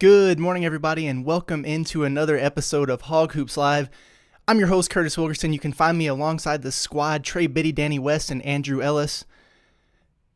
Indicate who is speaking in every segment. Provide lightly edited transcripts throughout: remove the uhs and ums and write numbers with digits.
Speaker 1: Good morning, everybody, and welcome into another episode of Hawg Hoops Live. I'm your host, Curtis Wilkerson. You can find me alongside the squad, Trey Biddy, Danny West, and Andrew Ellis.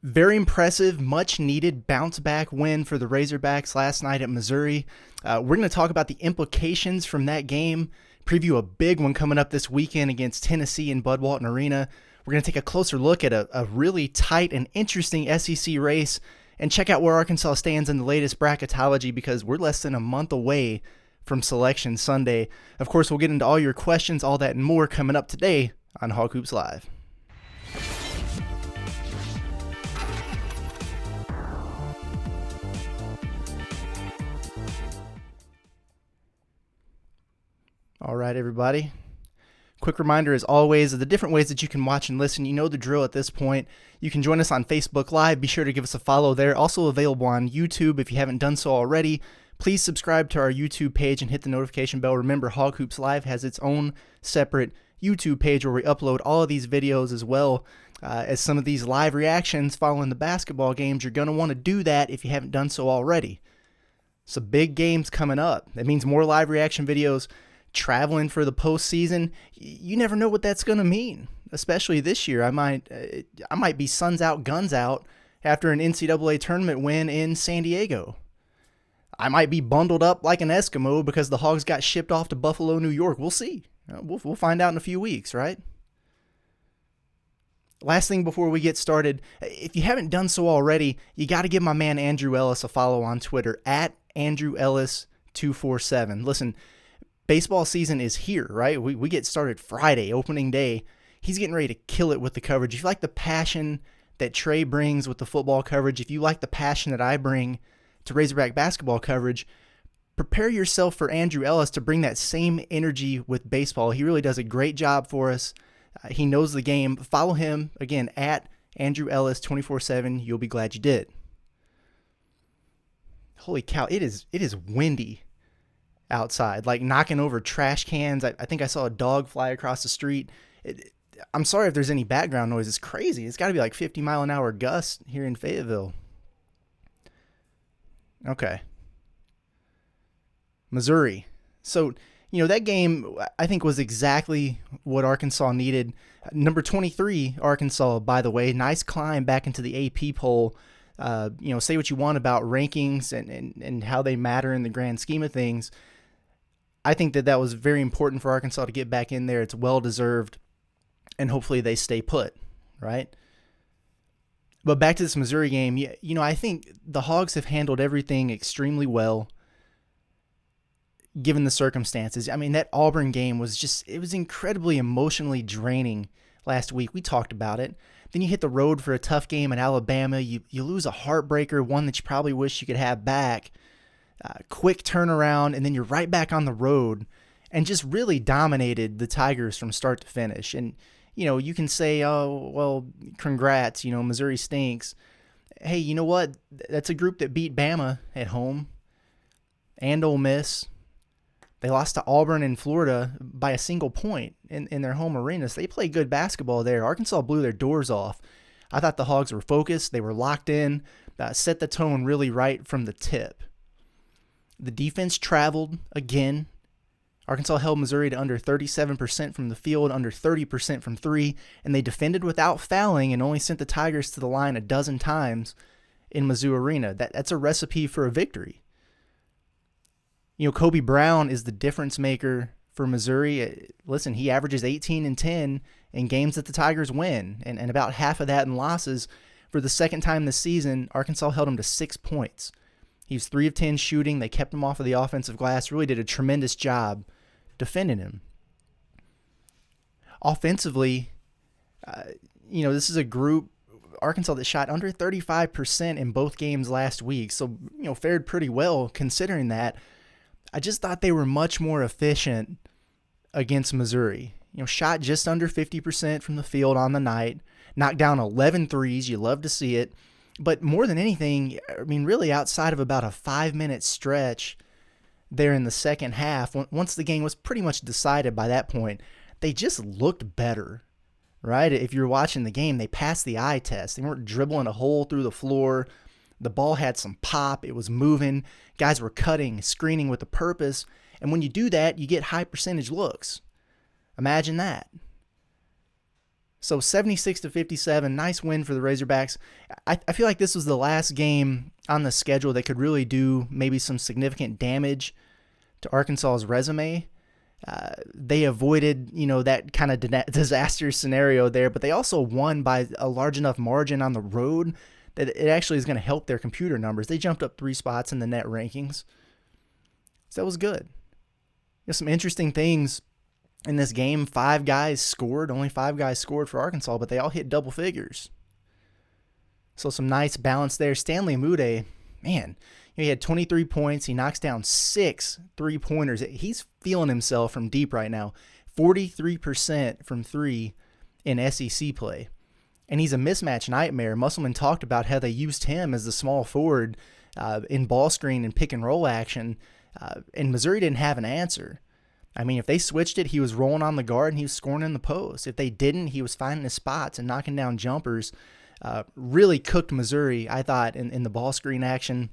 Speaker 1: Very impressive, much-needed bounce-back win for the Razorbacks last night at Missouri. We're going to talk about the implications from that game, preview a big one coming up this weekend against Tennessee in Bud Walton Arena. We're going to take a closer look at a really tight and interesting SEC race, and check out where Arkansas stands in the latest bracketology because we're less than a month away from Selection Sunday. Of course, we'll get into all your questions, all that and more coming up today on Hawg Hoops Live. All right, everybody. Quick reminder, as always, of the different ways that you can watch and listen. You know the drill at this point. You can join us on Facebook Live. Be sure to give us a follow there. Also available on YouTube if you haven't done so already. Please subscribe to our YouTube page and hit the notification bell. Remember, Hawg Hoops Live has its own separate YouTube page where we upload all of these videos as well as some of these live reactions following the basketball games. You're going to want to do that if you haven't done so already. Some big games coming up. That means more live reaction videos. Traveling for the postseason, you never know what that's going to mean. Especially this year, I might be suns out, guns out after an NCAA tournament win in San Diego. I might be bundled up like an Eskimo because the Hogs got shipped off to Buffalo, New York. We'll see. We'll find out in a few weeks, right? Last thing before we get started, if you haven't done so already, you got to give my man Andrew Ellis a follow on Twitter at AndrewEllis247. Listen, baseball season is here, right? We get started Friday, opening day. He's getting ready to kill it with the coverage. If you like the passion that Trey brings with the football coverage, if you like the passion that I bring to Razorback basketball coverage, prepare yourself for Andrew Ellis to bring that same energy with baseball. He really does a great job for us. He knows the game. Follow him, again, at AndrewEllis247. You'll be glad you did. Holy cow, it is windy outside, like knocking over trash cans. I think I saw a dog fly across the street. I'm sorry if there's any background noise. It's crazy. It's got to be like 50-mile-an-hour gusts here in Fayetteville. Okay. Missouri. So, that game, I think, was exactly what Arkansas needed. Number 23, Arkansas, by the way, nice climb back into the AP poll. Say what you want about rankings and how they matter in the grand scheme of things. I think that was very important for Arkansas to get back in there. It's well-deserved, and hopefully they stay put, right? But back to this Missouri game, I think the Hogs have handled everything extremely well, given the circumstances. I mean, that Auburn game was incredibly emotionally draining last week. We talked about it. Then you hit the road for a tough game in Alabama. You lose a heartbreaker, one that you probably wish you could have back. Quick turnaround, and then you're right back on the road and just really dominated the Tigers from start to finish. And, you can say, oh, well, congrats, Missouri stinks. Hey, you know what? That's a group that beat Bama at home and Ole Miss. They lost to Auburn in Florida by a single point in their home arenas. They play good basketball there. Arkansas blew their doors off. I thought the Hogs were focused. They were locked in, set the tone really right from the tip. The defense traveled again. Arkansas held Missouri to under 37% from the field, under 30% from three, and they defended without fouling and only sent the Tigers to the line a dozen times in Mizzou Arena. That's a recipe for a victory. Kobe Brown is the difference maker for Missouri. Listen, he averages 18 and 10 in games that the Tigers win, and about half of that in losses. For the second time this season, Arkansas held him to 6 points. He was 3 of 10 shooting. They kept him off of the offensive glass. Really did a tremendous job defending him. Offensively, this is a group, Arkansas, that shot under 35% in both games last week. So, fared pretty well considering that. I just thought they were much more efficient against Missouri. Shot just under 50% from the field on the night. Knocked down 11 threes. You love to see it. But more than anything, really outside of about a 5-minute stretch there in the second half, once the game was pretty much decided by that point, they just looked better, right? If you're watching the game, they passed the eye test. They weren't dribbling a hole through the floor. The ball had some pop. It was moving. Guys were cutting, screening with a purpose. And when you do that, you get high percentage looks. Imagine that. So 76-57, nice win for the Razorbacks. I feel like this was the last game on the schedule that could really do maybe some significant damage to Arkansas's resume. They avoided, that kind of disaster scenario there, but they also won by a large enough margin on the road that it actually is going to help their computer numbers. They jumped up 3 spots in the net rankings. So that was good. Some interesting things in this game. 5 guys scored. Only 5 guys scored for Arkansas, but they all hit double figures. So some nice balance there. Stanley Umude, man, he had 23 points. He knocks down 6 3-pointers. He's feeling himself from deep right now. 43% from 3 in SEC play. And he's a mismatch nightmare. Musselman talked about how they used him as the small forward in ball screen and pick and roll action. And Missouri didn't have an answer. I mean, if they switched it, he was rolling on the guard and he was scoring in the post. If they didn't, he was finding his spots and knocking down jumpers. Really cooked Missouri, I thought, in the ball screen action.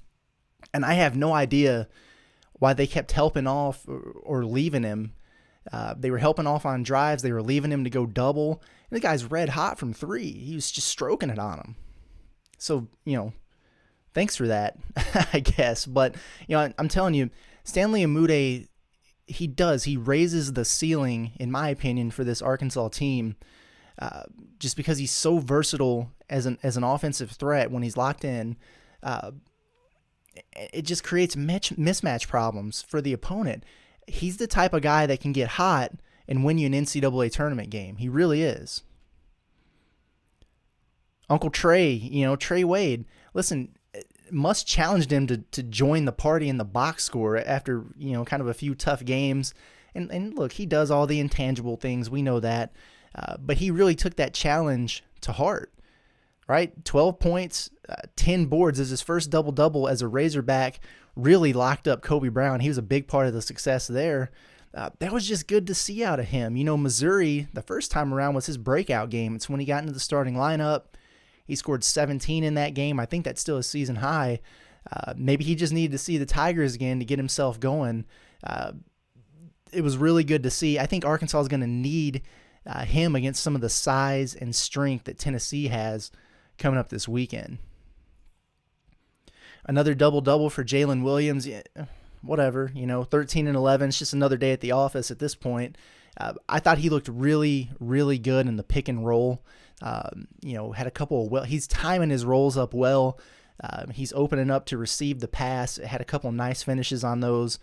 Speaker 1: And I have no idea why they kept helping off or leaving him. They were helping off on drives. They were leaving him to go double. And the guy's red hot from 3. He was just stroking it on him. So, thanks for that, I guess. But, I'm telling you, Stanley Umude, he raises the ceiling, in my opinion, for this Arkansas team, just because he's so versatile as an offensive threat when he's locked in. It just creates mismatch problems for the opponent. He's the type of guy that can get hot and win you an NCAA tournament game. He really is. Uncle Trey, Trey Wade, listen, Must challenged him to join the party in the box score after, kind of a few tough games. And look, he does all the intangible things. We know that. But he really took that challenge to heart, right? 12 points, 10 boards is his first double-double as a Razorback. Really locked up Kobe Brown. He was a big part of the success there. That was just good to see out of him. Missouri, the first time around, was his breakout game. It's when he got into the starting lineup. He scored 17 in that game. I think that's still a season high. Maybe he just needed to see the Tigers again to get himself going. It was really good to see. I think Arkansas is going to need him against some of the size and strength that Tennessee has coming up this weekend. Another double-double for Jalen Williams. Whatever, 13 and 11. It's just another day at the office at this point. I thought he looked really, really good in the pick and roll. Had a couple of he's timing his rolls up well. He's opening up to receive the pass. Had a couple of nice finishes on those.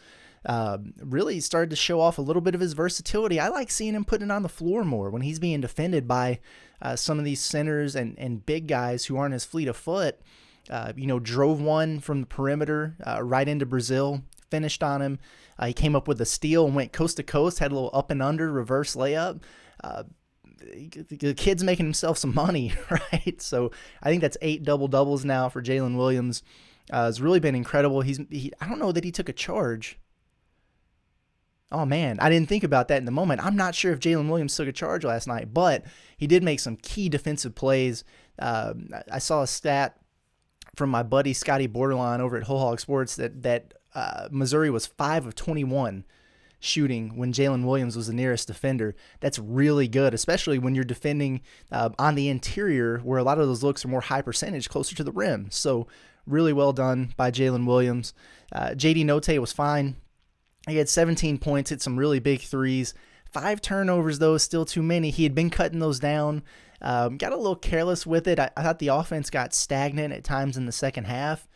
Speaker 1: Really started to show off a little bit of his versatility. I like seeing him putting it on the floor more when he's being defended by some of these centers and big guys who aren't as fleet of foot. Drove one from the perimeter right into Brazil, finished on him. He came up with a steal and went coast to coast, had a little up and under reverse layup. The kid's making himself some money, right? So I think that's 8 double-doubles now for Jalen Williams. It's really been incredible. I don't know that he took a charge. Oh, man, I didn't think about that in the moment. I'm not sure if Jalen Williams took a charge last night, but he did make some key defensive plays. I saw a stat from my buddy Scotty Borderline over at Whole Hog Sports that Missouri was 5 of 21 shooting when Jalen Williams was the nearest defender. That's really good, especially when you're defending on the interior where a lot of those looks are more high percentage, closer to the rim. So really well done by Jalen Williams. J.D. Notae was fine. He had 17 points, hit some really big threes. 5 turnovers, though, is still too many. He had been cutting those down. Got a little careless with it. I thought the offense got stagnant at times in the second half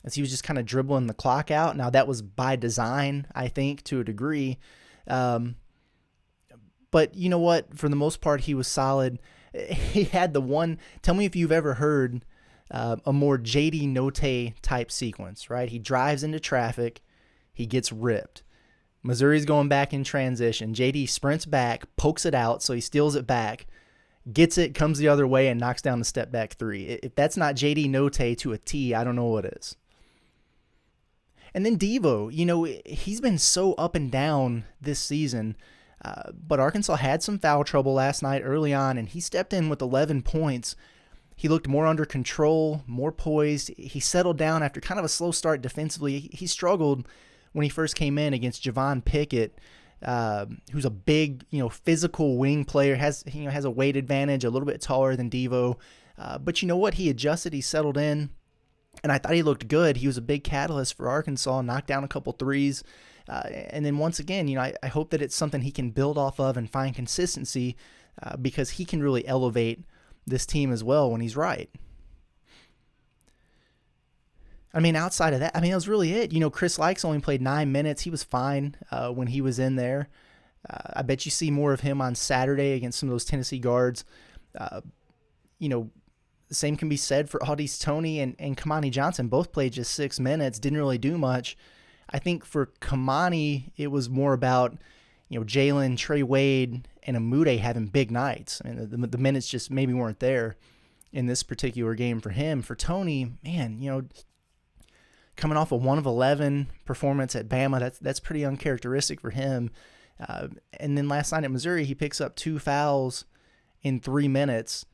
Speaker 1: as he was just kind of dribbling the clock out. Now, that was by design, I think, to a degree. But you know what? For the most part, he was solid. He had the one – tell me if you've ever heard a more J.D. Notae type sequence, right? He drives into traffic. He gets ripped. Missouri's going back in transition. J.D. sprints back, pokes it out, so he steals it back, gets it, comes the other way, and knocks down the step-back three. If that's not J.D. Notae to a T, I don't know what is. And then Devo, he's been so up and down this season, but Arkansas had some foul trouble last night early on, and he stepped in with 11 points. He looked more under control, more poised. He settled down after kind of a slow start defensively. He struggled when he first came in against Javon Pickett, who's a big, physical wing player, has a weight advantage, a little bit taller than Devo. But you know what? He adjusted. He settled in. And I thought he looked good. He was a big catalyst for Arkansas, knocked down a couple threes. And then once again, I hope that it's something he can build off of and find consistency because he can really elevate this team as well when he's right. Outside of that, that was really it. Chris Likes only played 9 minutes. He was fine when he was in there. I bet you see more of him on Saturday against some of those Tennessee guards. The same can be said for Au'Diese Toney and Kamani Johnson. Both played just 6 minutes, didn't really do much. I think for Kamani, it was more about, Jalen, Trey Wade, and Amude having big nights. The minutes just maybe weren't there in this particular game for him. For Toney, man, coming off a 1 of 11 performance at Bama, that's pretty uncharacteristic for him. And then last night at Missouri, he picks up 2 fouls in 3 minutes.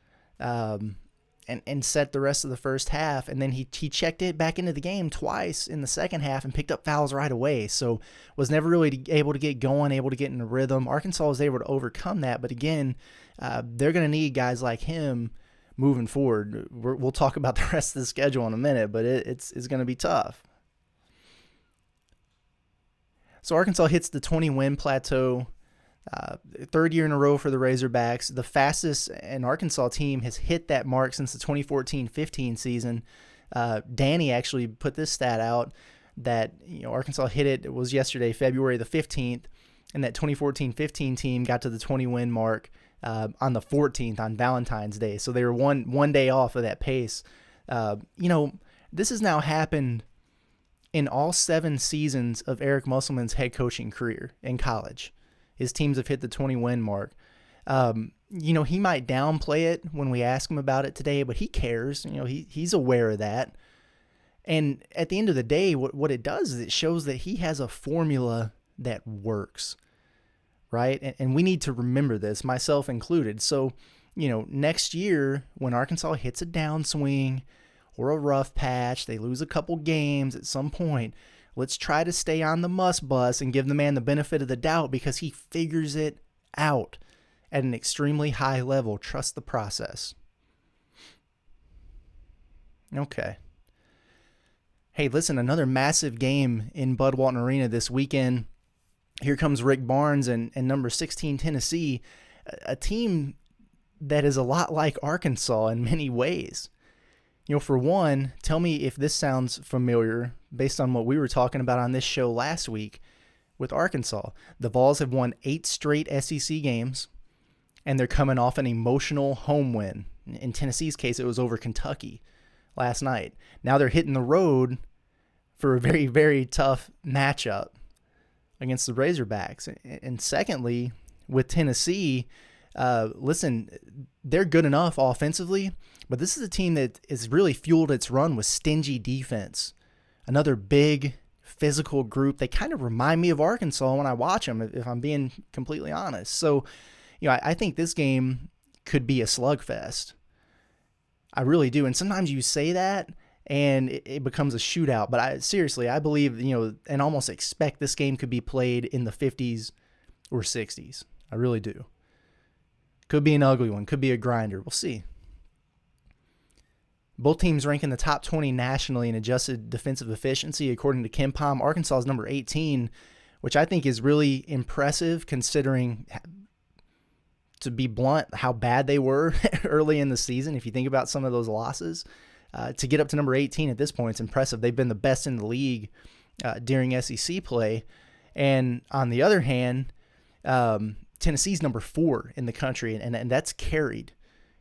Speaker 1: And set the rest of the first half, and then he checked it back into the game twice in the second half and picked up fouls right away. So was never really able to get going, able to get in a rhythm. Arkansas was able to overcome that, but again, they're going to need guys like him moving forward. We'll talk about the rest of the schedule in a minute, but it's going to be tough. So Arkansas hits the 20-win plateau. 3rd year in a row for the Razorbacks. The fastest an Arkansas team has hit that mark since the 2014-15 season. Danny actually put this stat out that Arkansas hit it was yesterday, February the 15th, and that 2014-15 team got to the 20-win mark on the 14th on Valentine's Day. So they were one day off of that pace. This has now happened in all 7 seasons of Eric Musselman's head coaching career in college. His teams have hit the 20-win mark. He might downplay it when we ask him about it today, but he cares. He's aware of that. And at the end of the day, what it does is it shows that he has a formula that works, right? And we need to remember this, myself included. So, next year when Arkansas hits a downswing or a rough patch, they lose a couple games at some point, let's try to stay on the must bus and give the man the benefit of the doubt because he figures it out at an extremely high level. Trust the process. Okay. Hey, listen, another massive game in Bud Walton Arena this weekend. Here comes Rick Barnes and number 16 Tennessee, a team that is a lot like Arkansas in many ways. For one, tell me if this sounds familiar based on what we were talking about on this show last week with Arkansas. The Vols have won 8 straight SEC games, and they're coming off an emotional home win. In Tennessee's case, it was over Kentucky last night. Now they're hitting the road for a very, very tough matchup against the Razorbacks. And secondly, with Tennessee, listen, they're good enough offensively, but this is a team that has really fueled its run with stingy defense. Another big physical group. They kind of remind me of Arkansas when I watch them, if I'm being completely honest. So, I think this game could be a slugfest. I really do. And sometimes you say that and it becomes a shootout. But I believe, and almost expect this game could be played in the 50s or 60s. I really do. Could be an ugly one. Could be a grinder. We'll see. Both teams rank in the top 20 nationally in adjusted defensive efficiency, according to KenPom. Arkansas is number 18, which I think is really impressive considering, to be blunt, how bad they were early in the season. If you think about some of those losses, to get up to number 18 at this point is impressive. They've been the best in the league during SEC play. And on the other hand, Tennessee's number 4 in the country, and that's carried.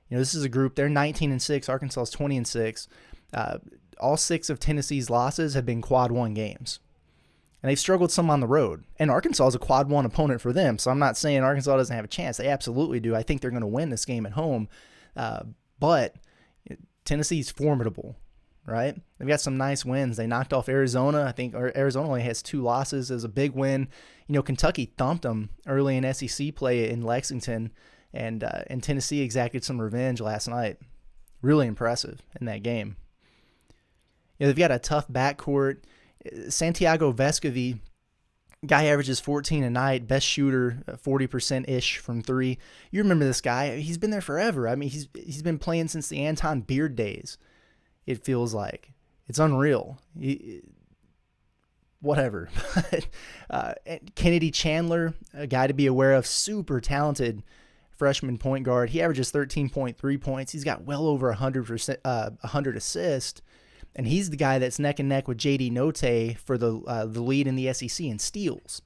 Speaker 1: This is a group, they're 19-6, Arkansas is 20-6. All 6 of Tennessee's losses have been quad 1 games. And they've struggled some on the road. And Arkansas is a quad 1 opponent for them, so I'm not saying Arkansas doesn't have a chance. They absolutely do. I think they're going to win this game at home. But Tennessee's formidable, right? They've got some nice wins. They knocked off Arizona. I think Arizona only has 2 losses. It was a big win. Kentucky thumped them early in SEC play in Lexington. And Tennessee exacted some revenge last night. really impressive in that game. They've got a tough backcourt. Santiago Vescovi, guy averages 14 a night, best shooter, 40%-ish from three. You remember this guy. He's been there forever. I mean, he's been playing since the Anton Beard days, it feels like. It's unreal. Whatever. Kennedy Chandler, a guy to be aware of, super talented freshman point guard. He averages 13.3 points. He's got well over 100 assists. And he's the guy that's neck and neck with J.D. Notae for the lead in the SEC in steals.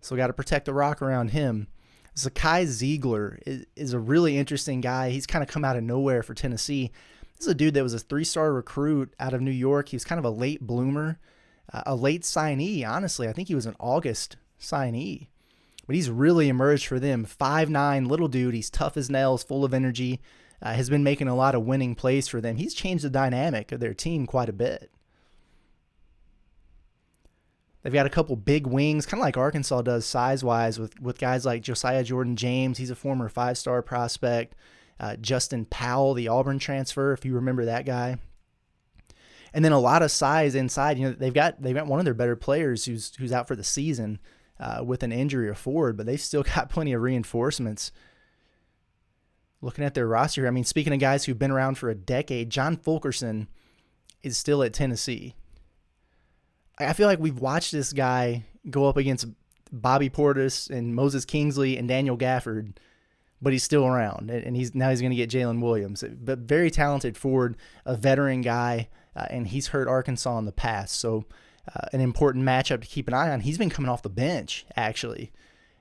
Speaker 1: So got to protect the rock around him. Sakai Ziegler is a really interesting guy. He's kind of come out of nowhere for Tennessee. This is a dude that was a 3-star recruit out of New York. He was kind of a late bloomer, a late signee, honestly. I think he was an August signee. But he's really emerged for them. 5'9", little dude. He's tough as nails, full of energy. Has been making a lot of winning plays for them. He's changed the dynamic of their team quite a bit. They've got a couple big wings, kind of like Arkansas does size-wise with guys like Josiah Jordan-James. He's a former 5-star prospect. Justin Powell, the Auburn transfer, if you remember that guy. And then a lot of size inside. They've got one of their better players who's out for the season with an injury or forward, but they've still got plenty of reinforcements. Looking at their roster, I mean, speaking of guys who've been around for a decade, John Fulkerson is still at Tennessee. I feel like we've watched this guy go up against Bobby Portis and Moses Kingsley and Daniel Gafford, but he's still around, and he's going to get Jalen Williams. But very talented forward, a veteran guy, and he's hurt Arkansas in the past, so an important matchup to keep an eye on. He's been coming off the bench, actually,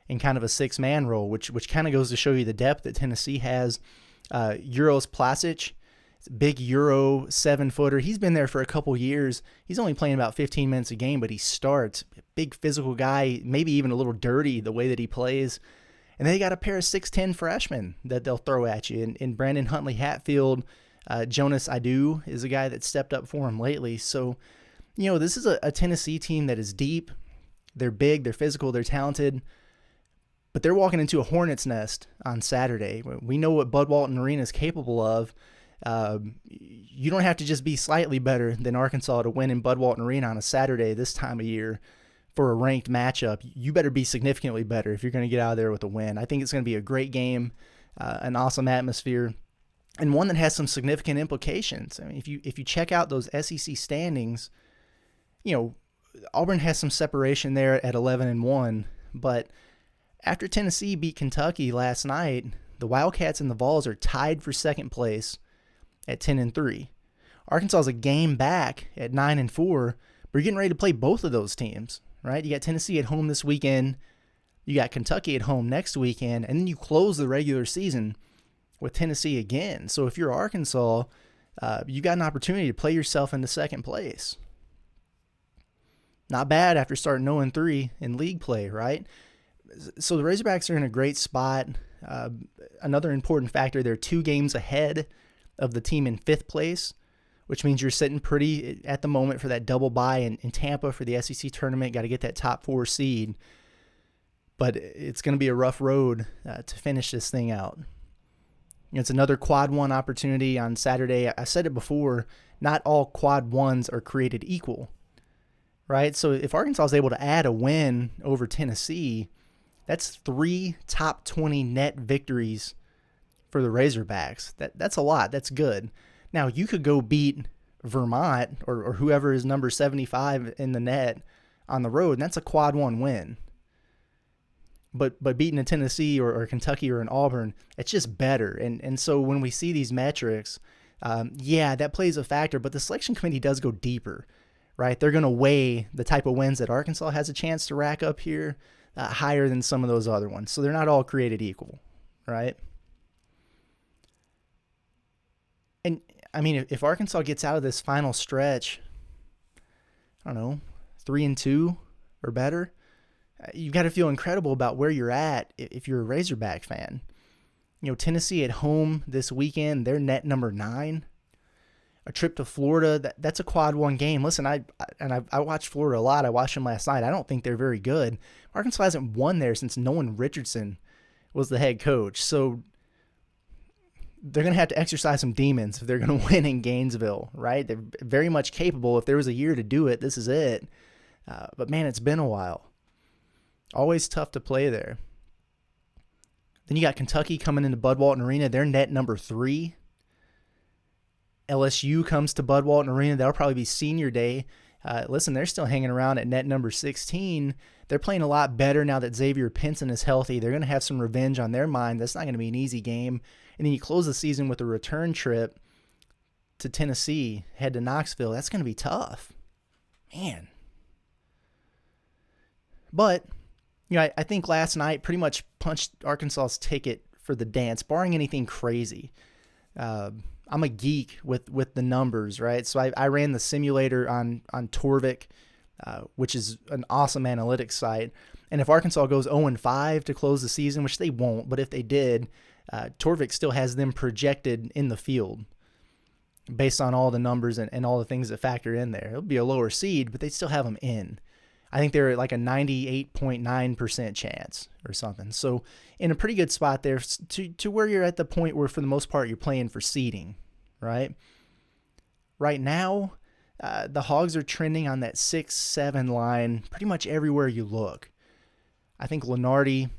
Speaker 1: in kind of a 6-man role, which kind of goes to show you the depth that Tennessee has. Uros Plasic, big Euro 7-footer. He's been there for a couple years. He's only playing about 15 minutes a game, but he starts. Big physical guy, maybe even a little dirty the way that he plays. And then they got a pair of 6'10 freshmen that they'll throw at you. In Brandon Huntley Hatfield, Jonas Adu is a guy that stepped up for him lately. So, this is a Tennessee team that is deep. They're big, they're physical, they're talented. But they're walking into a hornet's nest on Saturday. We know what Bud Walton Arena is capable of. You don't have to just be slightly better than Arkansas to win in Bud Walton Arena on a Saturday this time of year for a ranked matchup. You better be significantly better if you're going to get out of there with a win. I think it's going to be a great game, an awesome atmosphere, and one that has some significant implications. I mean, if you check out those SEC standings, Auburn has some separation there at 11-1, but after Tennessee beat Kentucky last night, the Wildcats and the Vols are tied for second place at 10-3. Arkansas is a game back at 9-4, but you're getting ready to play both of those teams, right? You got Tennessee at home this weekend, you got Kentucky at home next weekend, and then you close the regular season with Tennessee again. So if you're Arkansas, you got an opportunity to play yourself into second place. Not bad after starting 0-3 in league play, right? So the Razorbacks are in a great spot. Another important factor, they're 2 games ahead of the team in 5th place, which means you're sitting pretty at the moment for that double bye in Tampa for the SEC tournament. Got to get that top 4 seed. But it's going to be a rough road to finish this thing out. It's another quad 1 opportunity on Saturday. I said it before, not all quad 1s are created equal, right? So if Arkansas is able to add a win over Tennessee, that's 3 top 20 net victories for the Razorbacks. That's a lot. That's good. Now, you could go beat Vermont or whoever is number 75 in the net on the road, and that's a quad 1 win. But beating a Tennessee or Kentucky or an Auburn, it's just better. And so when we see these metrics, that plays a factor, but the selection committee does go deeper, right? They're going to weigh the type of wins that Arkansas has a chance to rack up here higher than some of those other ones. So they're not all created equal, right? And, I mean, if Arkansas gets out of this final stretch, I don't know, 3-2 or better, you've got to feel incredible about where you're at if you're a Razorback fan. Tennessee at home this weekend, they're net number 9. A trip to Florida, that's a quad 1 game. Listen, I watched Florida a lot. I watched them last night. I don't think they're very good. Arkansas hasn't won there since Nolan Richardson was the head coach. So, they're going to have to exercise some demons if they're going to win in Gainesville, right? They're very much capable. If there was a year to do it, this is it. But man, it's been a while. Always tough to play there. Then you got Kentucky coming into Bud Walton Arena. They're net number 3. LSU comes to Bud Walton Arena. That'll probably be senior day. Listen, they're still hanging around at net number 16. They're playing a lot better now that Xavier Pinson is healthy. They're going to have some revenge on their mind. That's not going to be an easy game. And then you close the season with a return trip to Tennessee, head to Knoxville. That's going to be tough. Man. But, I think last night pretty much punched Arkansas's ticket for the dance, barring anything crazy. I'm a geek with the numbers, right? So I ran the simulator on Torvik, which is an awesome analytics site. And if Arkansas goes 0-5 to close the season, which they won't, but if they did, Torvik still has them projected in the field based on all the numbers and all the things that factor in there. It'll be a lower seed, but they still have them in. I think they're at like a 98.9% chance or something. So in a pretty good spot there to where you're at the point where for the most part you're playing for seeding, right? Right now, the Hogs are trending on that 6-7 line pretty much everywhere you look. I think Lenardi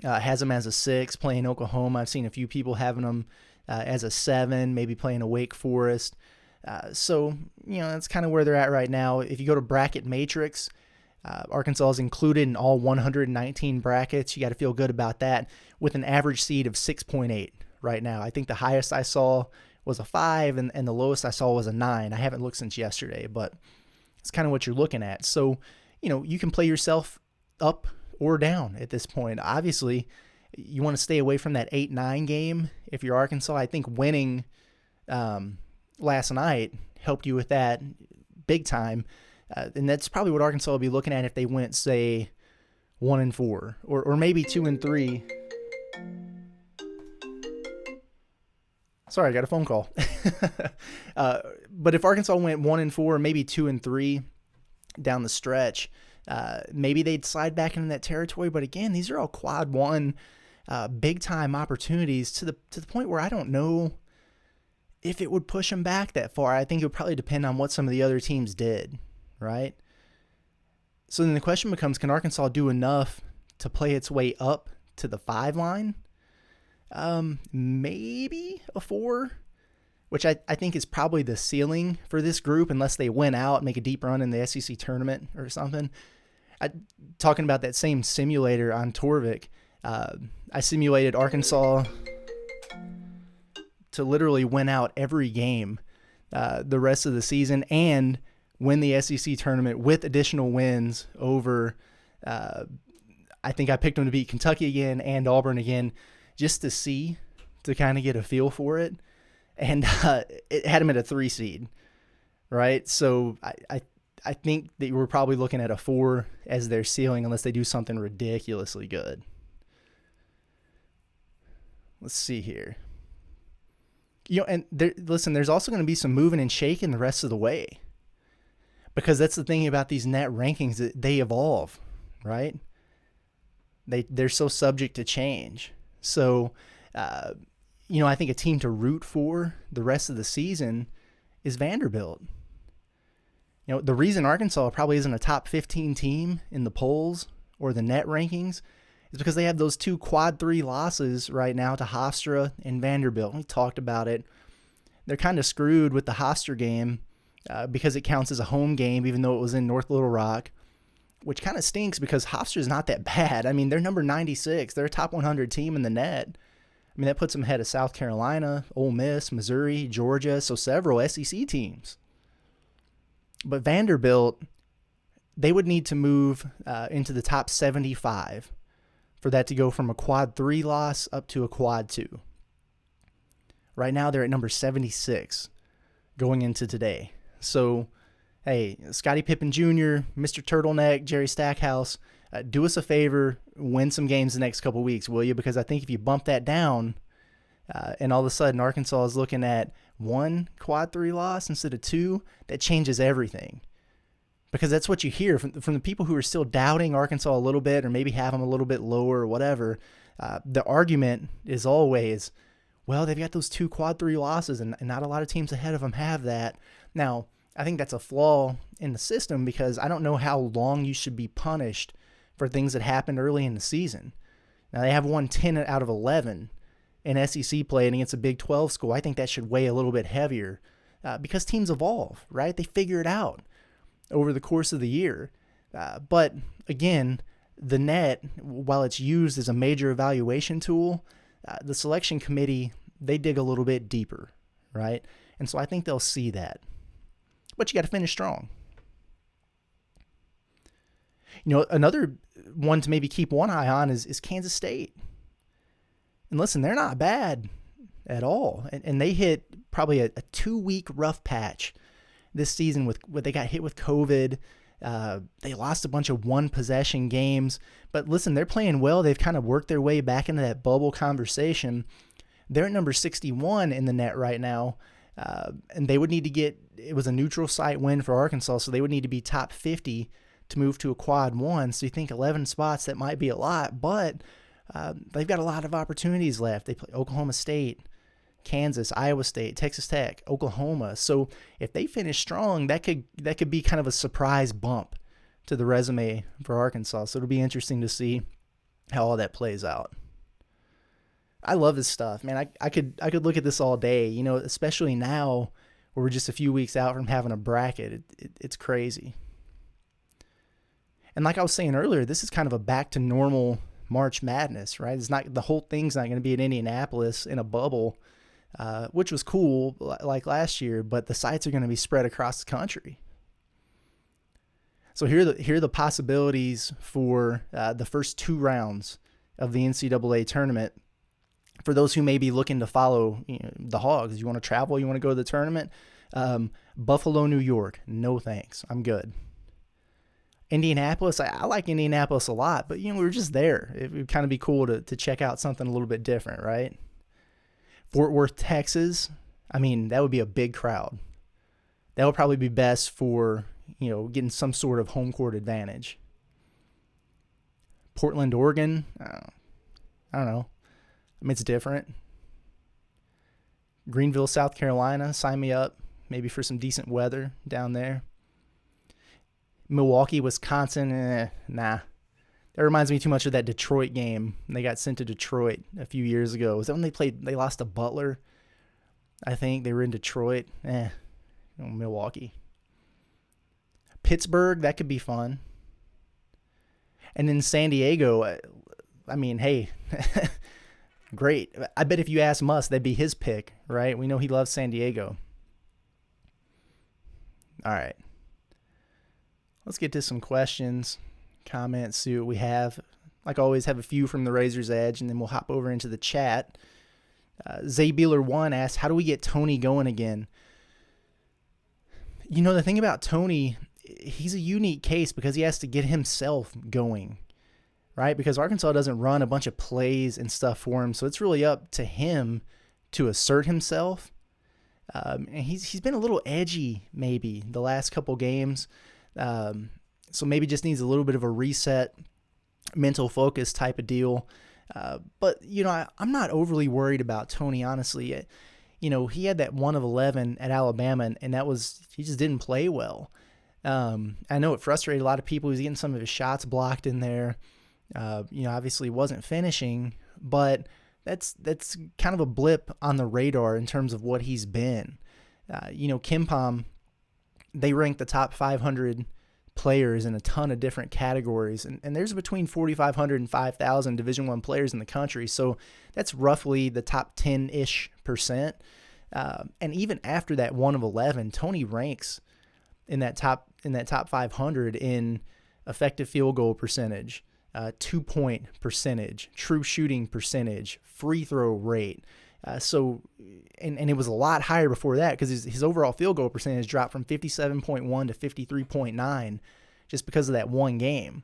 Speaker 1: has them as a 6 playing Oklahoma. I've seen a few people having them as a 7, maybe playing a Wake Forest. So, that's kind of where they're at right now. If you go to Bracket Matrix, Arkansas is included in all 119 brackets. You got to feel good about that with an average seed of 6.8 right now. I think the highest I saw was a 5 and the lowest I saw was a 9. I haven't looked since yesterday, but it's kind of what you're looking at. So, you can play yourself up or down at this point. Obviously, you want to stay away from that 8-9 game. If you're Arkansas, I think winning last night helped you with that big time. And that's probably what Arkansas will be looking at if they went, say, 1-4 or maybe 2-3. Sorry, I got a phone call. But if Arkansas went 1-4, maybe 2-3 down the stretch, maybe they'd slide back into that territory. But again, these are all quad 1 big time opportunities to the point where I don't know if it would push them back that far. I think it would probably depend on what some of the other teams did, right? So then the question becomes, can Arkansas do enough to play its way up to the 5 line? Maybe a 4, which I think is probably the ceiling for this group unless they win out, make a deep run in the SEC tournament or something. Talking about that same simulator on Torvik, I simulated Arkansas to literally win out every game the rest of the season and win the SEC tournament with additional wins over, I think I picked them to beat Kentucky again and Auburn again just to kind of get a feel for it. And it had them at a 3 seed, right? So I think that we're probably looking at a 4 as their ceiling unless they do something ridiculously good. Let's see here. And there's also going to be some moving and shaking the rest of the way. Because that's the thing about these net rankings, that they evolve, right? They're so subject to change. So, I think a team to root for the rest of the season is Vanderbilt. The reason Arkansas probably isn't a top 15 team in the polls or the net rankings is because they have those 2 quad 3 losses right now to Hofstra and Vanderbilt. We talked about it. They're kind of screwed with the Hofstra game because it counts as a home game, even though it was in North Little Rock, which kind of stinks because Hofstra's not that bad. I mean, they're number 96. They're a top 100 team in the net. I mean, that puts them ahead of South Carolina, Ole Miss, Missouri, Georgia, so several SEC teams. But Vanderbilt, they would need to move into the top 75 for that to go from a quad 3 loss up to a quad 2. Right now, they're at number 76 going into today. So, hey, Scottie Pippen Jr., Mr. Turtleneck, Jerry Stackhouse, do us a favor, win some games the next couple weeks, will you? Because I think if you bump that down and all of a sudden Arkansas is looking at 1 quad 3 loss instead of 2, that changes everything. Because that's what you hear from the people who are still doubting Arkansas a little bit or maybe have them a little bit lower or whatever. The argument is always, Well, they've got those 2 quad 3 losses, and not a lot of teams ahead of them have that. Now, I think that's a flaw in the system because I don't know how long you should be punished for things that happened early in the season. Now, they have won 10 out of 11 in SEC play and against a Big 12 school. I think that should weigh a little bit heavier because teams evolve, right? They figure it out over the course of the year. But again, the net, while it's used as a major evaluation tool, the selection committee, they dig a little bit deeper, right? And so I think they'll see that. But you got to finish strong. You know, another one to maybe keep one eye on is Kansas State. And listen, they're not bad at all. And they hit probably a 2-week rough patch this season with what they got hit with COVID. They lost a bunch of 1-possession games. But listen, they're playing well. They've kind of worked their way back into that bubble conversation. They're at number 61 in the net right now. And they would need to it was a neutral site win for Arkansas, so they would need to be top 50 to move to a quad 1. So you think 11 spots, that might be a lot, but they've got a lot of opportunities left. They play Oklahoma State, Kansas, Iowa State, Texas Tech, Oklahoma. So if they finish strong, that could be kind of a surprise bump to the resume for Arkansas. So it'll be interesting to see how all that plays out. I love this stuff, man. I could look at this all day, you know, especially now where we're just a few weeks out from having a bracket. It's crazy. And like I was saying earlier, this is kind of a back to normal March Madness, right? It's not, the whole thing's not going to be in Indianapolis in a bubble, which was cool like last year, but the sites are going to be spread across the country. So here are the possibilities for the first 2 rounds of the NCAA tournament. For those who may be looking to follow the Hogs, you want to travel, you want to go to the tournament, Buffalo, New York, no thanks, I'm good. Indianapolis, I like Indianapolis a lot, but we were just there. It would kind of be cool to check out something a little bit different, right? Fort Worth, Texas, I mean, that would be a big crowd. That would probably be best for, getting some sort of home court advantage. Portland, Oregon, I don't know. I mean, it's different. Greenville, South Carolina, sign me up. Maybe for some decent weather down there. Milwaukee, Wisconsin, nah. That reminds me too much of that Detroit game. They got sent to Detroit a few years ago. Was that when they lost to Butler? I think they were in Detroit. Milwaukee. Pittsburgh, that could be fun. And then San Diego, I mean, hey, great. I bet if you ask Muss, that'd be his pick, right? We know he loves San Diego. All right. Let's get to some questions, comments, see what we have. Like always, have a few from the Razor's Edge, and then we'll hop over into the chat. Zabeeler1 asks, how do we get Tony going again? The thing about Tony, he's a unique case because he has to get himself going, right? Because Arkansas doesn't run a bunch of plays and stuff for him, so it's really up to him to assert himself. And he's been a little edgy maybe the last couple games. So maybe just needs a little bit of a reset, mental focus type of deal. But, I'm not overly worried about Tony, honestly. He had that 1 of 11 at Alabama, and he just didn't play well. I know it frustrated a lot of people. He was getting some of his shots blocked in there. Obviously wasn't finishing, but that's kind of a blip on the radar in terms of what he's been. KenPom, they rank the top 500 players in a ton of different categories, and there's between 4,500 and 5,000 Division I players in the country, so that's roughly the top 10-ish%. And even after that 1 of 11, Tony ranks in that top 500 in effective field goal percentage, 2-point percentage, true shooting percentage, free throw rate. And it was a lot higher before that because his overall field goal percentage dropped from 57.1 to 53.9 just because of that one game.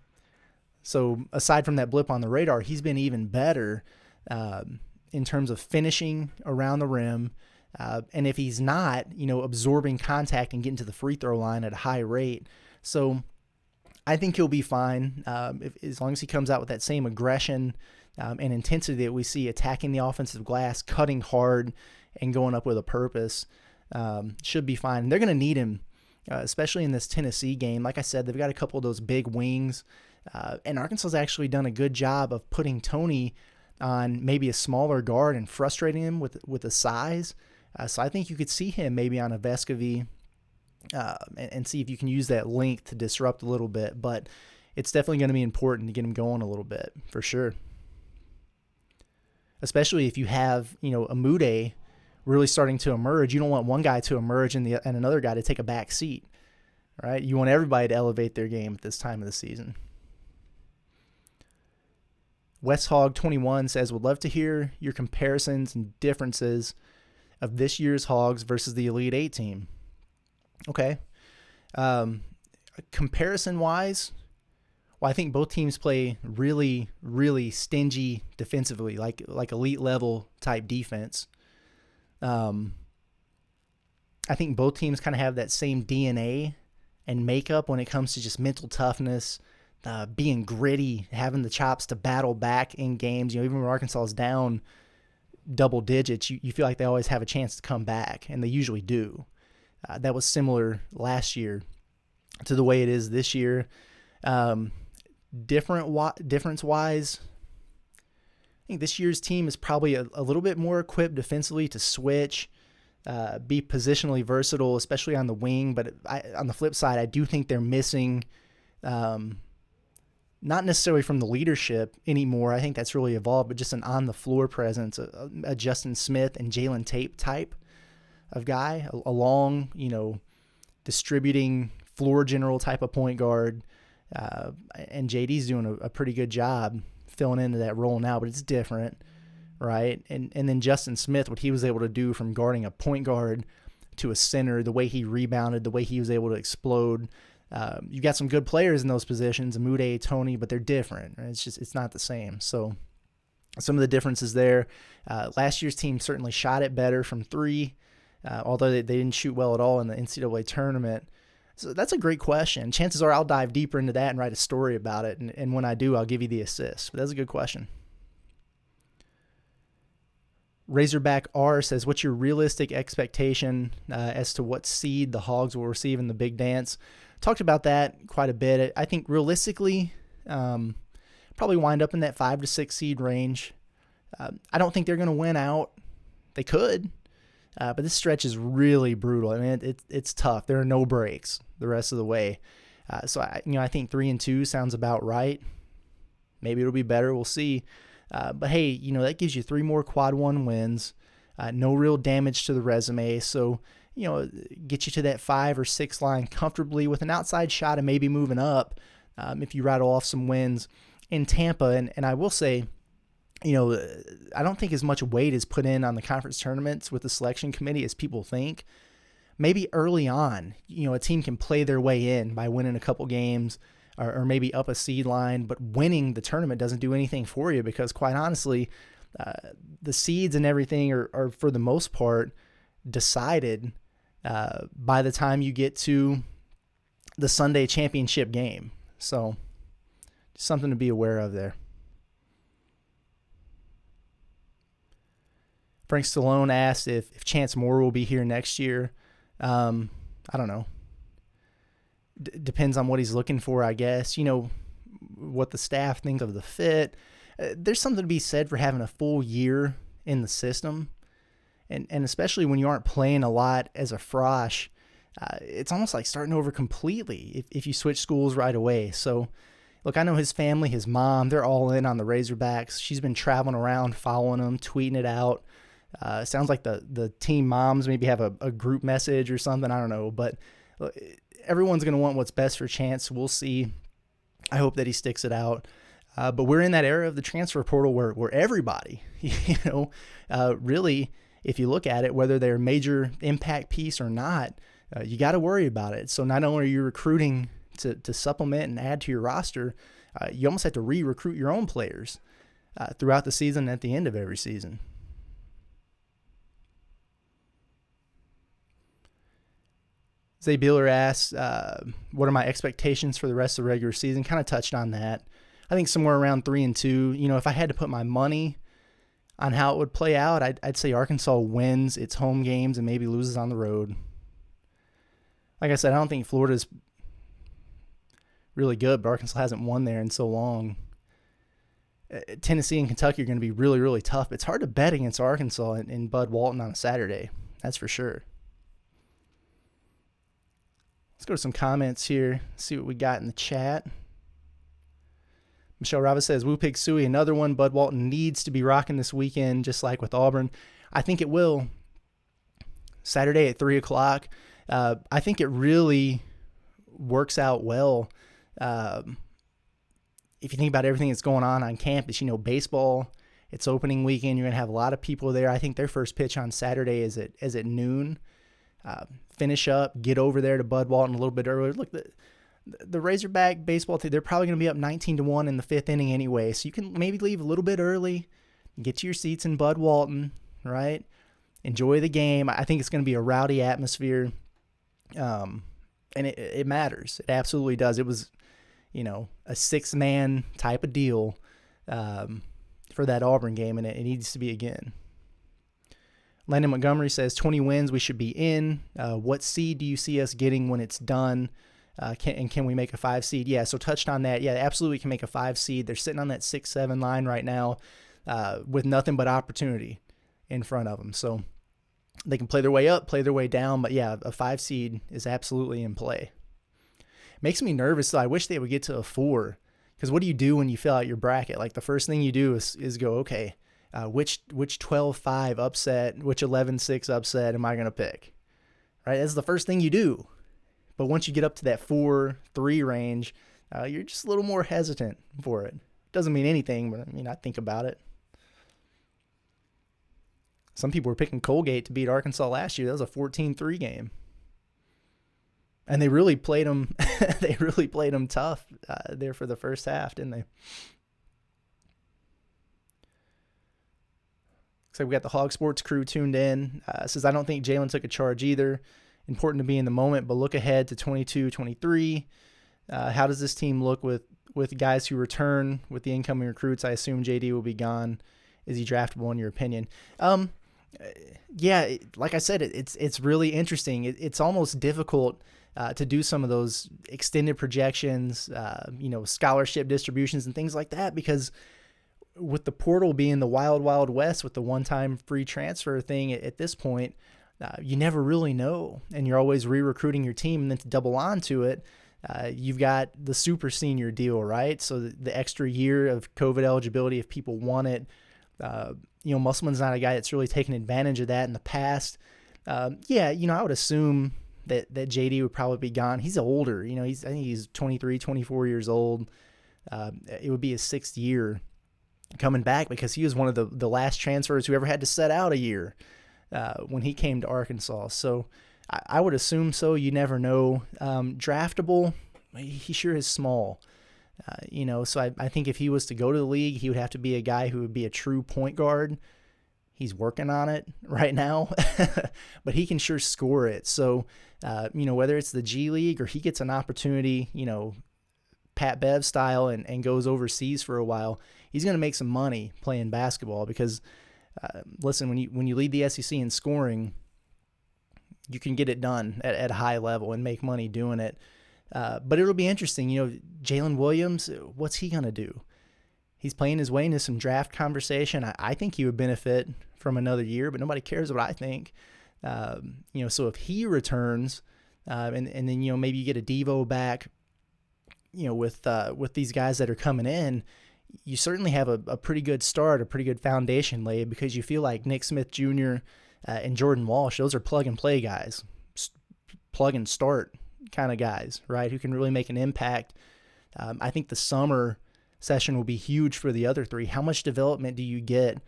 Speaker 1: So aside from that blip on the radar, he's been even better in terms of finishing around the rim. And if he's not, absorbing contact and getting to the free throw line at a high rate. So I think he'll be fine as long as he comes out with that same aggression, and intensity that we see attacking the offensive glass, cutting hard, and going up with a purpose, should be fine. And they're going to need him, especially in this Tennessee game. Like I said, they've got a couple of those big wings, and Arkansas's actually done a good job of putting Tony on maybe a smaller guard and frustrating him with the size. So I think you could see him maybe on a Vescovy and see if you can use that length to disrupt a little bit. But it's definitely going to be important to get him going a little bit, for sure. Especially if you have, a Mude really starting to emerge. You don't want one guy to emerge and another guy to take a back seat, right? You want everybody to elevate their game at this time of the season. West Hog 21 says, would love to hear your comparisons and differences of this year's Hogs versus the Elite Eight team. Okay. Comparison-wise, well, I think both teams play really, really stingy defensively, like elite level type defense. I think both teams kind of have that same DNA and makeup when it comes to just mental toughness, being gritty, having the chops to battle back in games. Even when Arkansas is down double digits, you feel like they always have a chance to come back, and they usually do. That was similar last year to the way it is this year. Difference-wise, I think this year's team is probably a little bit more equipped defensively to switch, be positionally versatile, especially on the wing. But on the flip side, I do think they're missing, not necessarily from the leadership anymore. I think that's really evolved, but just an on-the-floor presence, a Justin Smith and Jalen Tate type of guy, a long, distributing floor general type of point guard. And JD's doing a pretty good job filling into that role now, but it's different, right? And then Justin Smith, what he was able to do from guarding a point guard to a center, the way he rebounded, the way he was able to explode. You've got some good players in those positions, Amude, Tony, but they're different. Right? It's not the same. So some of the differences there. Last year's team certainly shot it better from three, although they didn't shoot well at all in the NCAA tournament. So that's a great question. Chances are I'll dive deeper into that and write a story about it. And when I do, I'll give you the assist. But that's a good question. Razorback R says, what's your realistic expectation as to what seed the Hogs will receive in the big dance? Talked about that quite a bit. I think realistically, probably wind up in that 5 to 6 seed range. I don't think they're going to win out. They could. But this stretch is really brutal. I mean, it's tough. There are no breaks the rest of the way. So I think 3-2 sounds about right. Maybe it'll be better. We'll see. But hey, that gives you 3 more quad 1 wins. No real damage to the resume. So, get you to that 5 or 6 line comfortably with an outside shot of maybe moving up if you rattle off some wins in Tampa. And I will say, I don't think as much weight is put in on the conference tournaments with the selection committee as people think. Maybe early on, a team can play their way in by winning a couple games or maybe up a seed line, but winning the tournament doesn't do anything for you because, quite honestly, the seeds and everything are for the most part decided by the time you get to the Sunday championship game. So something to be aware of there. Frank Stallone asked if Chance Moore will be here next year. I don't know. Depends on what he's looking for, I guess. What the staff thinks of the fit. There's something to be said for having a full year in the system. And especially when you aren't playing a lot as a frosh, it's almost like starting over completely if you switch schools right away. So, look, I know his family, his mom, they're all in on the Razorbacks. She's been traveling around, following them, tweeting it out. Sounds like the team moms maybe have a group message or something. I don't know. But everyone's going to want what's best for Chance. We'll see. I hope that he sticks it out. But we're in that era of the transfer portal where everybody, really, if you look at it, whether they're a major impact piece or not, you got to worry about it. So not only are you recruiting to supplement and add to your roster, you almost have to re-recruit your own players throughout the season and at the end of every season. Zay Beeler asks, what are my expectations for the rest of the regular season? Kind of touched on that. I think somewhere around 3-2. If I had to put my money on how it would play out, I'd say Arkansas wins its home games and maybe loses on the road. Like I said, I don't think Florida's really good, but Arkansas hasn't won there in so long. Tennessee and Kentucky are going to be really, really tough. It's hard to bet against Arkansas in Bud Walton on a Saturday. That's for sure. Let's go to some comments here, see what we got in the chat. Michelle Rava says, Woo Pig Suey, another one. Bud Walton needs to be rocking this weekend, just like with Auburn. I think it will. Saturday at 3 o'clock. I think it really works out well. If you think about everything that's going on campus, baseball, it's opening weekend. You're going to have a lot of people there. I think their first pitch on Saturday is at noon. Finish up, get over there to Bud Walton a little bit earlier. Look, the Razorback baseball team, they're probably going to be up 19-1 in the fifth inning anyway, so you can maybe leave a little bit early, get to your seats in Bud Walton, right? Enjoy the game. I think it's going to be a rowdy atmosphere, and it matters. It absolutely does. It was, a six-man type of deal for that Auburn game, and it needs to be again. Landon Montgomery says 20 wins, we should be in. What seed do you see us getting when it's done? Can we make a 5 seed? Yeah, so touched on that. Yeah, absolutely can make a 5 seed. They're sitting on that 6-7 line right now with nothing but opportunity in front of them. So they can play their way up, play their way down. But yeah, a 5 seed is absolutely in play. Makes me nervous, though. I wish they would get to a 4. Because what do you do when you fill out your bracket? Like, the first thing you do is go, okay, which 12-5 upset, which 11-6 upset am I going to pick? Right? That's the first thing you do. But once you get up to that 4-3 range, you're just a little more hesitant for it. Doesn't mean anything, but I think about it. Some people were picking Colgate to beat Arkansas last year. That was a 14-3 game. And they really played them. They really played them tough there for the first half, didn't they? So we got the Hog Sports crew tuned in. Says, I don't think Jalen took a charge either. Important to be in the moment, but look ahead to 22-23. How does this team look with guys who return with the incoming recruits? I assume JD will be gone. Is he draftable in your opinion? Yeah, like I said, it's really interesting. It's almost difficult to do some of those extended projections, scholarship distributions and things like that, because with the portal being the wild, wild west with the one-time free transfer thing at this point, you never really know, and you're always re-recruiting your team. And then to double onto it, you've got the super senior deal, right? So the extra year of COVID eligibility if people want it. Musselman's not a guy that's really taken advantage of that in the past. I would assume that JD would probably be gone. He's older, I think he's 23, 24 years old. It would be his 6th year coming back, because he was one of the last transfers who ever had to set out a year when he came to Arkansas. So I would assume so. You never know. Draftable, he sure is small. So I think if he was to go to the league, he would have to be a guy who would be a true point guard. He's working on it right now, but he can sure score it. So, whether it's the G League or he gets an opportunity, Pat Bev style and goes overseas for a while, he's going to make some money playing basketball because, listen, when you lead the SEC in scoring, you can get it done at a high level and make money doing it. But it'll be interesting. Jalen Williams, what's he going to do? He's playing his way into some draft conversation. I think he would benefit from another year, but nobody cares what I think. So if he returns, and then, maybe you get a Devo back, with these guys that are coming in, you certainly have a pretty good start, a pretty good foundation laid, because you feel like Nick Smith Jr. And Jordan Walsh, those are plug-and-play guys, plug-and-start kind of guys, right, who can really make an impact. I think the summer session will be huge for the other three. How much development do you get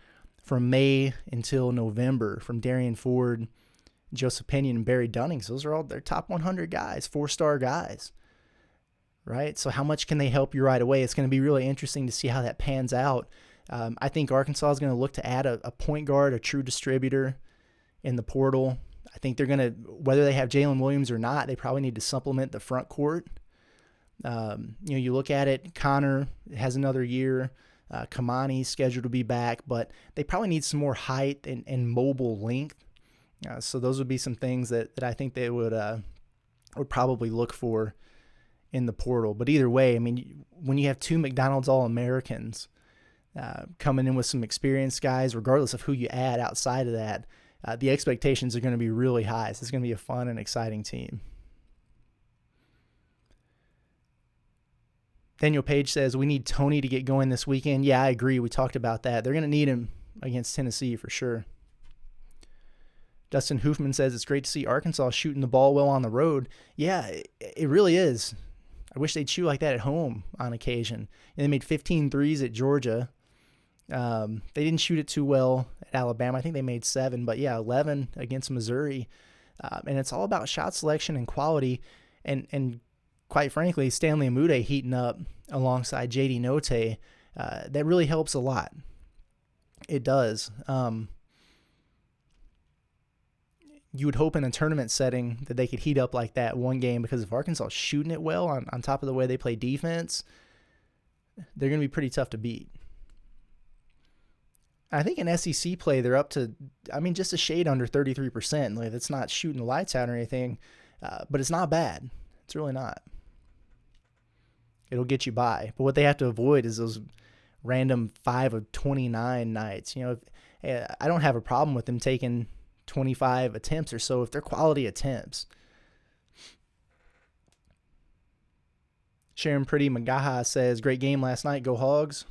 Speaker 1: from May until November from Darian Ford, Joseph Pinion, and Barry Dunnings? Those are all their top 100 guys, 4-star guys, right? So how much can they help you right away? It's going to be really interesting to see how that pans out. I think Arkansas is going to look to add a point guard, a true distributor in the portal. I think they're going to, whether they have Jalen Williams or not, they probably need to supplement the front court. You look at it, Connor has another year. Kamani's scheduled to be back, but they probably need some more height and mobile length. So those would be some things that I think they would probably look for in the portal. But either way, I mean, when you have two McDonald's All-Americans coming in with some experienced guys, regardless of who you add outside of that, the expectations are going to be really high. So it's going to be a fun and exciting team. Daniel Page says, we need Tony to get going this weekend. Yeah, I agree. We talked about that. They're going to need him against Tennessee for sure. Dustin Hoofman says, it's great to see Arkansas shooting the ball well on the road. Yeah, it really is. I wish they'd shoot like that at home on occasion. And they made 15 threes at Georgia. They didn't shoot it too well at Alabama. I think they made 7. But, yeah, 11 against Missouri. And it's all about shot selection and quality. And quite frankly, Stanley Amude heating up alongside J.D. Note, that really helps a lot. It does. You would hope in a tournament setting that they could heat up like that one game, because if Arkansas is shooting it well on top of the way they play defense, they're going to be pretty tough to beat. I think in SEC play, they're up to, just a shade under 33%. Like, it's not shooting the lights out or anything, but it's not bad. It's really not. It'll get you by. But what they have to avoid is those random 5 of 29 nights. I don't have a problem with them taking 25 attempts or so if they're quality attempts. Sharon Pretty Magaha says, great game last night. Go Hogs.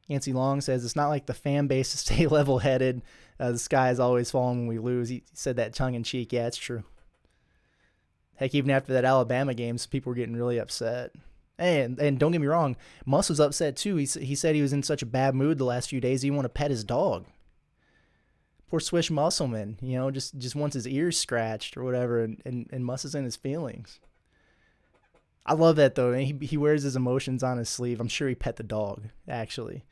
Speaker 1: Yancey Long says, it's not like the fan base to stay level-headed. The sky is always falling when we lose. He said that tongue-in-cheek. Yeah, it's true. Heck, even after that Alabama game, people were getting really upset. And don't get me wrong, Muss was upset too. He said he was in such a bad mood the last few days, he wanted to pet his dog. Poor Swish Musselman, just wants his ears scratched or whatever, and Muss is in his feelings. I love that, though. He wears his emotions on his sleeve. I'm sure he pet the dog, actually.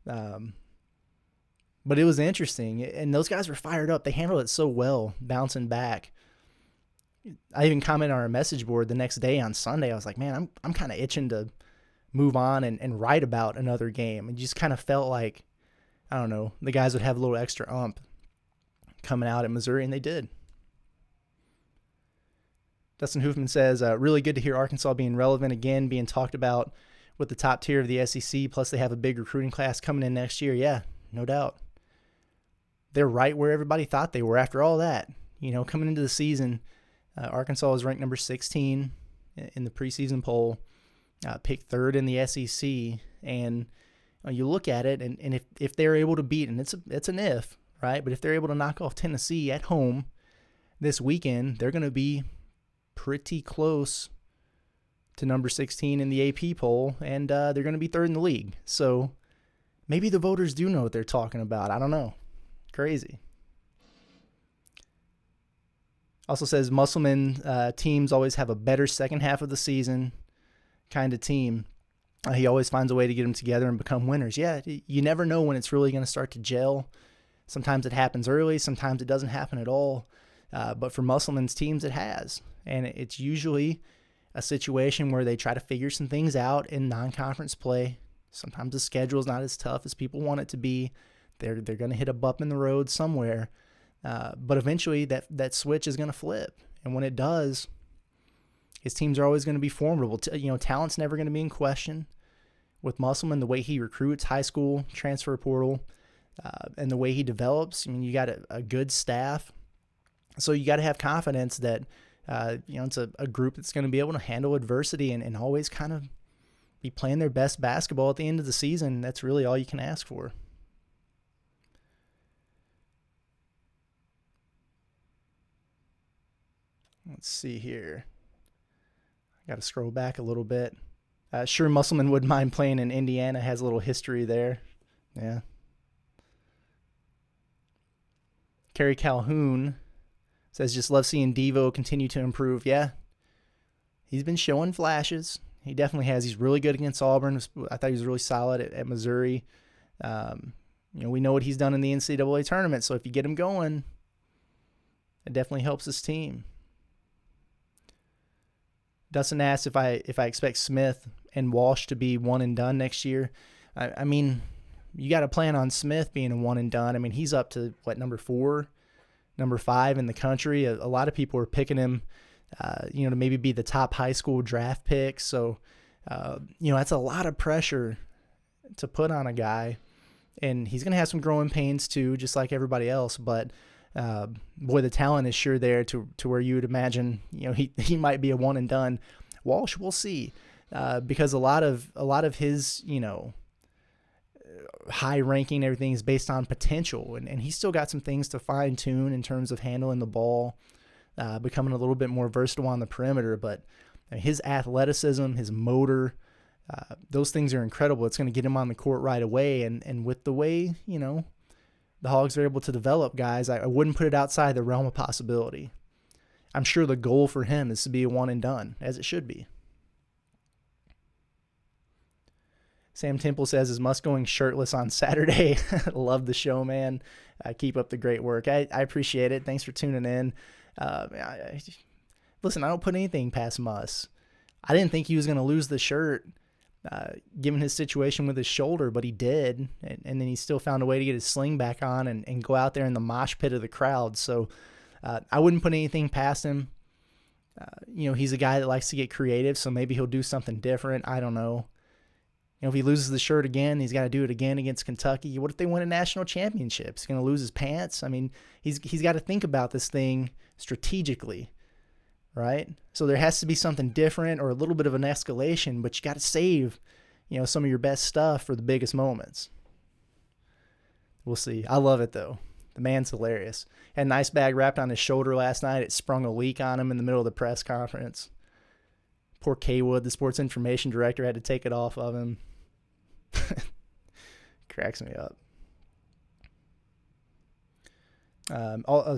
Speaker 1: But it was interesting, and those guys were fired up. They handled it so well, bouncing back. I even commented on our message board the next day on Sunday. I was like, man, I'm kind of itching to move on and write about another game. And just kind of felt like, I don't know, the guys would have a little extra ump coming out at Missouri, and they did. Dustin Hoofman says, really good to hear Arkansas being relevant again, being talked about with the top tier of the SEC, plus they have a big recruiting class coming in next year. Yeah, no doubt. They're right where everybody thought they were after all that. Coming into the season, Arkansas was ranked number 16 in the preseason poll, picked 3rd in the SEC, and you look at it, and if they're able to beat, and it's an if, right? But if they're able to knock off Tennessee at home this weekend, they're going to be pretty close to number 16 in the AP poll, and they're going to be 3rd in the league. So maybe the voters do know what they're talking about. I don't know. Crazy. Also says Musselman teams always have a better second half of the season kind of team. He always finds a way to get them together and become winners. Yeah, you never know when it's really going to start to gel. Sometimes it happens early. Sometimes it doesn't happen at all. But for Musselman's teams, it has. And it's usually a situation where they try to figure some things out in non-conference play. Sometimes the schedule is not as tough as people want it to be. They're going to hit a bump in the road somewhere. But eventually that switch is going to flip. And when it does, his teams are always going to be formidable. Talent's never going to be in question. With Musselman, the way he recruits, high school, transfer portal, and the way he develops, you got a good staff. So you got to have confidence that, it's a group that's going to be able to handle adversity and always kind of be playing their best basketball at the end of the season. That's really all you can ask for. Let's see here. I got to scroll back a little bit. Sure, Musselman wouldn't mind playing in Indiana. Has a little history there. Yeah. Kerry Calhoun says, just love seeing Devo continue to improve. Yeah. He's been showing flashes. He definitely has. He's really good against Auburn. I thought he was really solid at Missouri. We know what he's done in the NCAA tournament, so if you get him going, it definitely helps his team. Dustin asked if I expect Smith and Walsh to be one and done next year. I mean, you got to plan on Smith being a one and done. I mean, he's up to number 4, number 5 in the country. A lot of people are picking him, to maybe be the top high school draft pick. So, that's a lot of pressure to put on a guy, and he's going to have some growing pains too, just like everybody else. But boy, the talent is sure there to where you would imagine, he might be a one and done. Walsh, we'll see, because a lot of his, high ranking, everything is based on potential, and he's still got some things to fine tune in terms of handling the ball, becoming a little bit more versatile on the perimeter. But his athleticism, his motor, those things are incredible. It's going to get him on the court right away, and with the way, the Hogs are able to develop guys, I wouldn't put it outside the realm of possibility. I'm sure the goal for him is to be a one and done, as it should be. Sam Temple says, is Musk going shirtless on Saturday? Love the show, man. Keep up the great work. I appreciate it. Thanks for tuning in. Listen, I don't put anything past Musk. I didn't think he was going to lose the shirt, given his situation with his shoulder, but he did. And then he still found a way to get his sling back on and go out there in the mosh pit of the crowd. So I wouldn't put anything past him. He's a guy that likes to get creative, so maybe he'll do something different. I don't know. If he loses the shirt again, he's got to do it again against Kentucky. What if they win a national championship? He's going to lose his pants? I mean, he's got to think about this thing strategically, right? So there has to be something different or a little bit of an escalation, but you got to save, some of your best stuff for the biggest moments. We'll see. I love it, though. The man's hilarious. Had an ice bag wrapped on his shoulder last night. It sprung a leak on him in the middle of the press conference. Poor Kaywood, the sports information director, had to take it off of him. Cracks me up.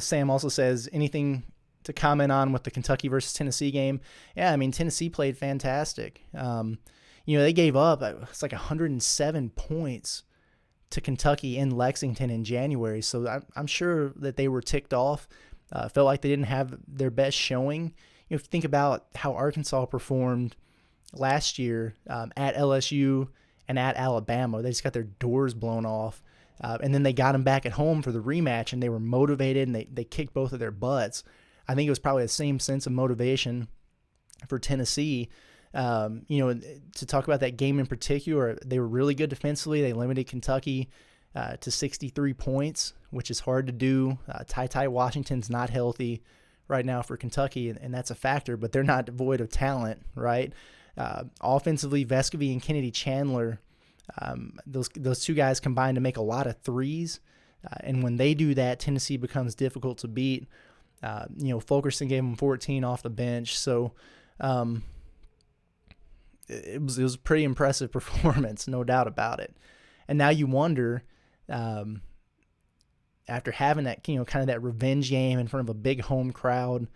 Speaker 1: Sam also says, anything to comment on with the Kentucky versus Tennessee game? Yeah, I mean, Tennessee played fantastic. They gave up, it's like 107 points to Kentucky in Lexington in January. So I'm sure that they were ticked off. Felt like they didn't have their best showing. If you think about how Arkansas performed last year at LSU and at Alabama, they just got their doors blown off. And then they got them back at home for the rematch, and they were motivated, and they kicked both of their butts. I think it was probably the same sense of motivation for Tennessee. To talk about that game in particular, they were really good defensively. They limited Kentucky to 63 points, which is hard to do. Ty Washington's not healthy right now for Kentucky, and that's a factor, but they're not devoid of talent, right? Offensively, Vescovy and Kennedy Chandler, those two guys combine to make a lot of threes, and when they do that, Tennessee becomes difficult to beat. Fulkerson gave them 14 off the bench, so it was a pretty impressive performance, no doubt about it. And now you wonder, after having that, kind of that revenge game in front of a big home crowd,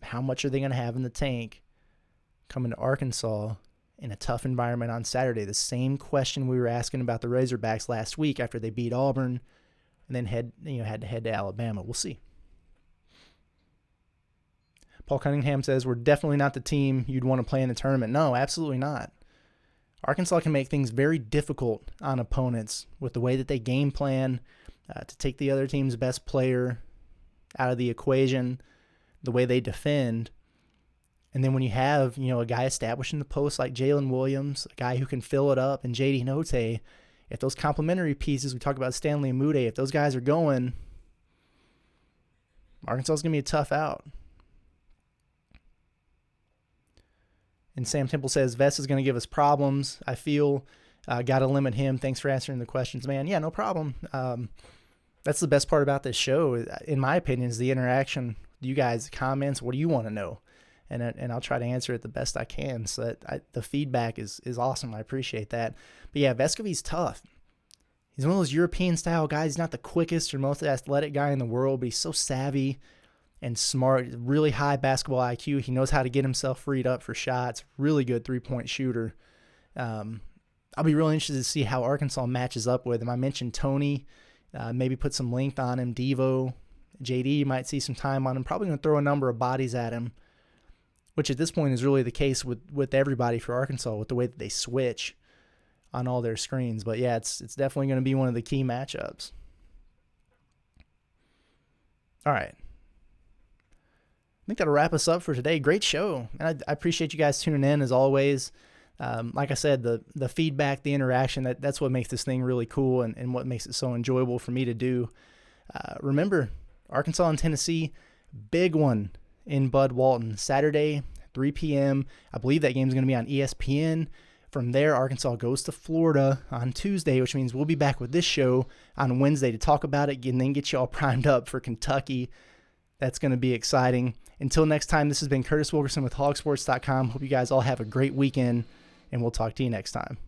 Speaker 1: how much are they going to have in the tank coming to Arkansas in a tough environment on Saturday? The same question we were asking about the Razorbacks last week after they beat Auburn and then had to head to Alabama. We'll see. Paul Cunningham says, we're definitely not the team you'd want to play in the tournament. No, absolutely not. Arkansas can make things very difficult on opponents with the way that they game plan, to take the other team's best player out of the equation, the way they defend. And then when you have, a guy established in the post like Jalen Williams, a guy who can fill it up, and J.D. Notae, if those complementary pieces, we talk about Stanley and Mude, if those guys are going, Arkansas is going to be a tough out. And Sam Temple says, Vest is going to give us problems. I feel got to limit him. Thanks for answering the questions, man. Yeah, no problem. That's the best part about this show, in my opinion, is the interaction. You guys, comments, what do you want to know? And I'll try to answer it the best I can. So the feedback is awesome. I appreciate that. But yeah, Vescovy's tough. He's one of those European-style guys. He's not the quickest or most athletic guy in the world, but he's so savvy and smart, really high basketball IQ. He knows how to get himself freed up for shots. Really good three-point shooter. I'll be really interested to see how Arkansas matches up with him. I mentioned Tony, maybe put some length on him. Devo, JD might see some time on him. Probably going to throw a number of bodies at him, which at this point is really the case with everybody for Arkansas with the way that they switch on all their screens. But yeah, it's definitely going to be one of the key matchups. All right. I think that'll wrap us up for today. Great show. And I appreciate you guys tuning in as always. Like I said, the feedback, the interaction, that's what makes this thing really cool and what makes it so enjoyable for me to do. Remember, Arkansas and Tennessee, big one in Bud Walton, Saturday, 3 p.m. I believe that game's going to be on ESPN. From there, Arkansas goes to Florida on Tuesday, which means we'll be back with this show on Wednesday to talk about it and then get you all primed up for Kentucky. That's going to be exciting. Until next time, this has been Curtis Wilkerson with hogsports.com. Hope you guys all have a great weekend, and we'll talk to you next time.